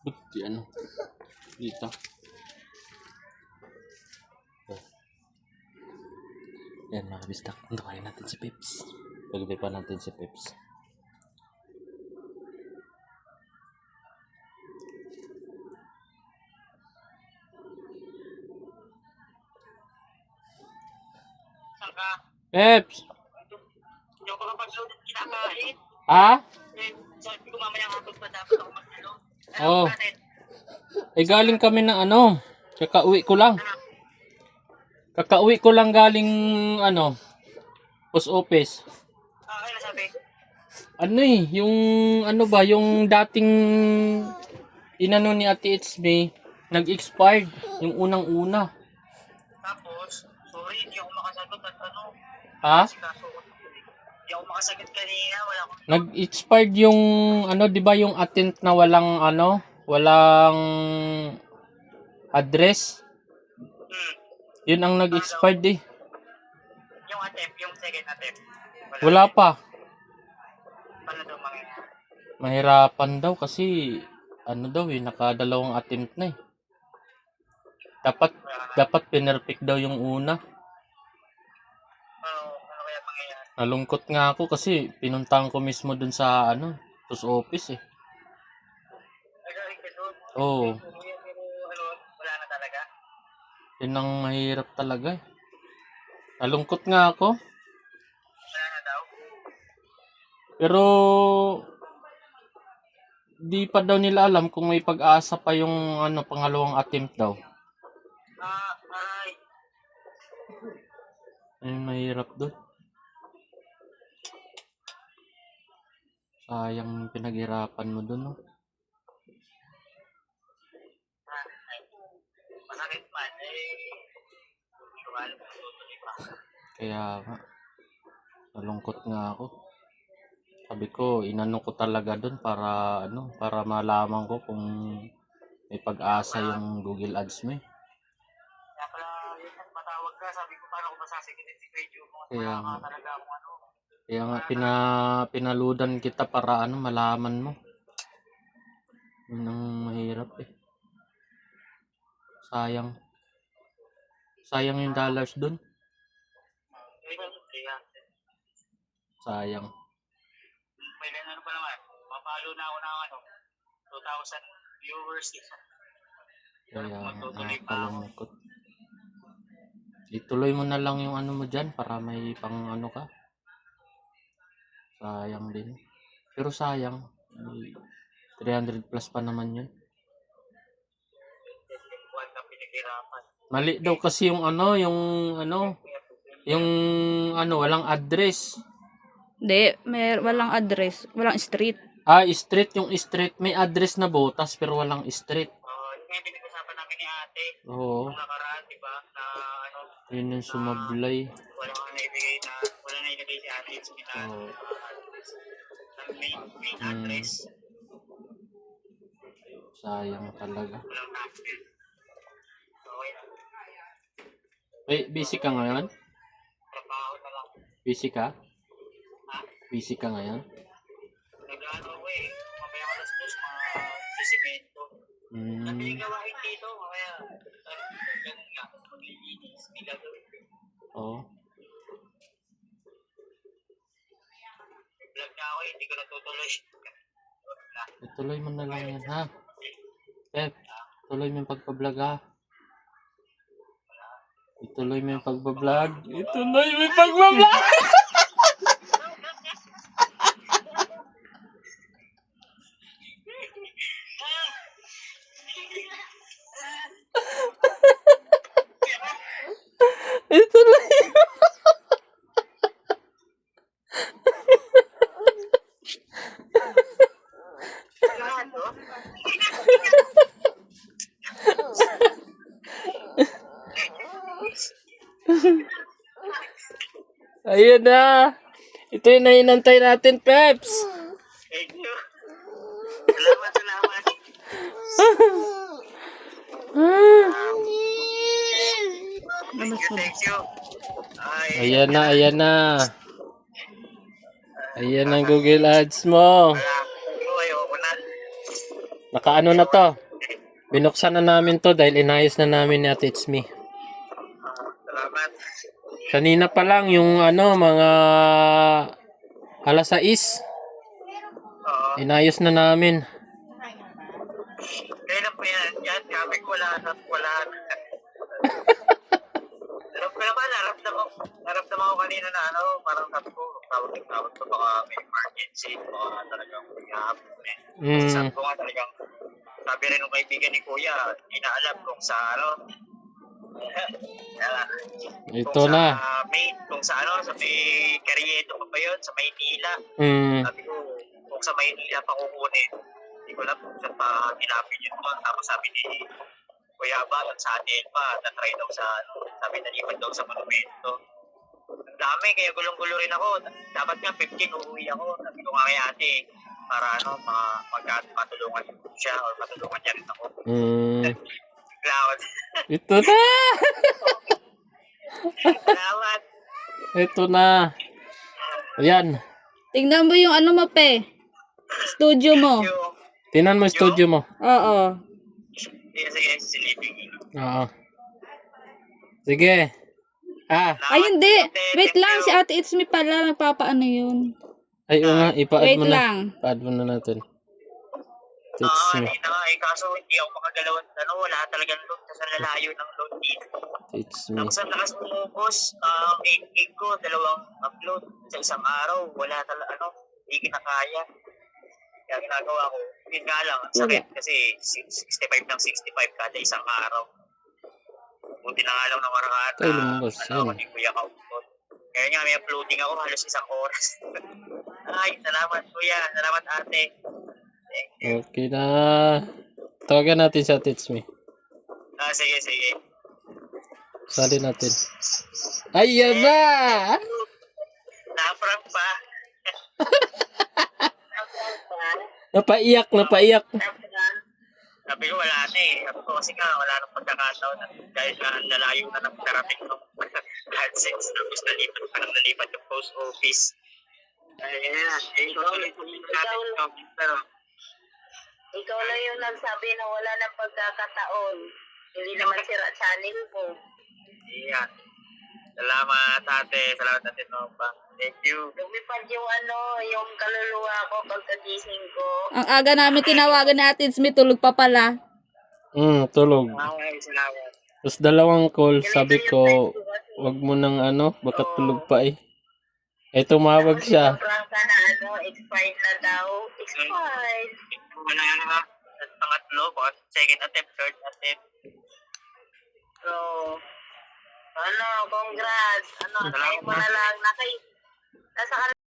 Buti ano. Dito. Yan mga bistak. Tuntukin natin si Pips. Pagbi pa natin si Pips. Saka, Pips! hindi ako makapag-load at kinakain. Ha? Sabi ko mamaya hapon pa dapat ako mag-load. Oo. Eh galing kami ng ano. Kakauwi ko lang. Kakauwi ko lang galing ano. Post office. Kaya nasabi? Ano yung ano ba, yung dating inano ni Ate Itsme, nag-expired, yung unang-una. Tapos, sorry, hindi ako makasagot at ano. Ha? Kaso, hindi ako makasagot kanina. Wala akong Nag-expired yung ano, 'di ba yung attempt na walang ano, walang address. Yun ang nag-expired eh. yung attempt, yung second attempt. Wala pa. Paano daw mangyayari? Mahirapan daw kasi ano daw eh, nakadalawang attempt na eh. Dapat pinerfect daw yung una. Ano kaya mangyayari? Nalungkot nga ako kasi pinuntahan ko mismo dun sa ano, post office eh. Nagaling ka doon? Oo, Pero ano, wala na talaga? yun ang mahirap talaga eh. Nalungkot nga ako. Wala na daw? Pero di pa daw nila alam kung may pag-asa pa yung ano, pangalawang attempt daw. Ay. Ayun, mahirap doon. Sayang pinaghirapan mo doon, no? Masakit man, hindi ko alam kung tutuloy pa. Kaya nga, nalungkot nga ako. Sabi ko, inano ko talaga doon para ano, para malaman ko kung may pag-asa yung Google Ads mo eh. Kaya pala, yun, matawag ka, sabi ko, paano ko masasagitin si Kuya Joe? Kaya Wala nga. ka talaga akong ano. Kaya nga pinaludan kita para ano, malaman mo. Yun ang mahirap eh. Sayang. Sayang yung dollars doon. Sayang. May ano pa naman, mapalo na ako ng ano, 2,000 viewers. Kaya Magtutuloy pa ako. nakakalungkot. Ituloy mo na lang yung ano mo dyan para may pang ano ka. Sayang din. Pero sayang. May 300 plus pa naman yun. Buwan na pinaghirapan. Mali daw kasi yung ano, yung ano, walang address. Hindi, walang address, walang street. Street, yung street. May address na butas pero walang street. Yun nga yung pinag-usapan namin ni ate. Oo. Nung nakaraan, di ba, na ano, Yun yung sumablay. wala na ilagay si ate yung sumita. Oo. Ang main address, Sayang talaga. walang number. Okay lang. Busy ka ngayon? Trabaho na lang. Busy ka? Ha? Busy ka ngayon? Nag-ano ako eh. Mamaya alas 2, mga sisimento. Sabi yung gawain dito, mamaya, ganun nga, maglilinis, may gagawin. Oo. Vlog na ako eh, hindi ko natutuloy. Ituloy mo na lang yan, ha? Pep, tuloy mo yung pagpa-vlog, ha? Ituloy mo yung pagpa-vlog. Ituloy mo yung pagpa-vlog! Ituloy mo. Ayun na. Ito yung nainantay natin, Peps. Thank you. Salamat. Thank you. Ayan na. Ayan ang Google Ads mo. Ayoko na. Nakaano na to. Binuksan na namin to dahil inayos na namin ni Ate It's Me. Salamat. Kanina pa lang yung ano, mga alas 6. Oo. Inayos na namin. Kailan pa yan? Yan, kami wala na. Alam ko naman, naramdaman ko kanina na ano, parang sabi ko, tawag ko baka may emergency, baka talagang maghahapon eh. Kasi sabi ko nga talagang, sabi rin ng kaibigan ni Kuya, hindi na alam kung sa ano, Ito na. Kung sa ano, sa may Carriedo pa ba yun, sa Maynila. Sabi ko, kung sa Maynila pa kukunin, hindi ko alam kung saan pa tinapin yun doon. Tapos sabi ni Kuya Abad, sa atin pa, na-try daw sa, ano, sabi nalipat daw sa monumento. Ang dami, kaya gulong-gulo rin ako. Dapat nga 15, uuwi ako. Sabi ko nga kay ate, para ano, matulungan siya or matulungan niya rin ako. Salamat. Ito na. Salamat. Ito na. Ayan. Tingnan mo yung ano mo, pe. Studio mo. Tingnan mo yung studio mo. Oo. Sige, silipin. Oo. Sige. Ay, hindi. Wait lang. Si Ate It's Me pala. Nagpapaano yun. Ay, oo nga. Ipa-add Wait mo na. lang. Pa-add mo na natin. It's me. Hindi na nga eh. Kaso hindi ako makagalaw. Ano, wala talagang load. Kasi lalayo ng load dito. It's me. Tapos ang lakas umubos. 8 gig ko, 2 upload sa isang araw. Wala talaga, ano, hindi kinakaya. Kaya ginagawa ko, yun nga lang, ang sakit kasi 65 ng 65 kada isang araw. Buti na nga lang na marakaan Ay, lumabas. ano, hindi Kuya ka-upload. Kaya nga may uploading ako halos isang oras. Ay, salamat Kuya, salamat ate. Thank you. Okay na. Tawagan natin sa It's Me. Sige. Sali natin. Ayan na! Naprank pa. Napaiyak. Sabi ko wala na eh. Sabi ko kasi nga wala nang pagkakataon dahil na lalayo na ng darating ng AdSense. Tapos nalipat yung post office. Ayun na. Ikaw lang yung nagsabi na wala ng pagkakataon. Hindi naman sira channel mo. Iyan. Salamat ate. Salamat ate Nova. Thank you. Lumipad yung yung kaluluwa ko pagkagising ko. Ang aga namin tinawagan ni Ate It's Me. Tulog pa pala. Tulog. Okay, salamat. Tapos 2 call, sabi ko, wag mo nang ano, baka tulog pa eh. Eh, tumawag siya. Sobrang ka na expired na daw. Expired. Wala na. At pangatlo, second attempt, third attempt. So, congrats. Try mo na lang. Nasa ka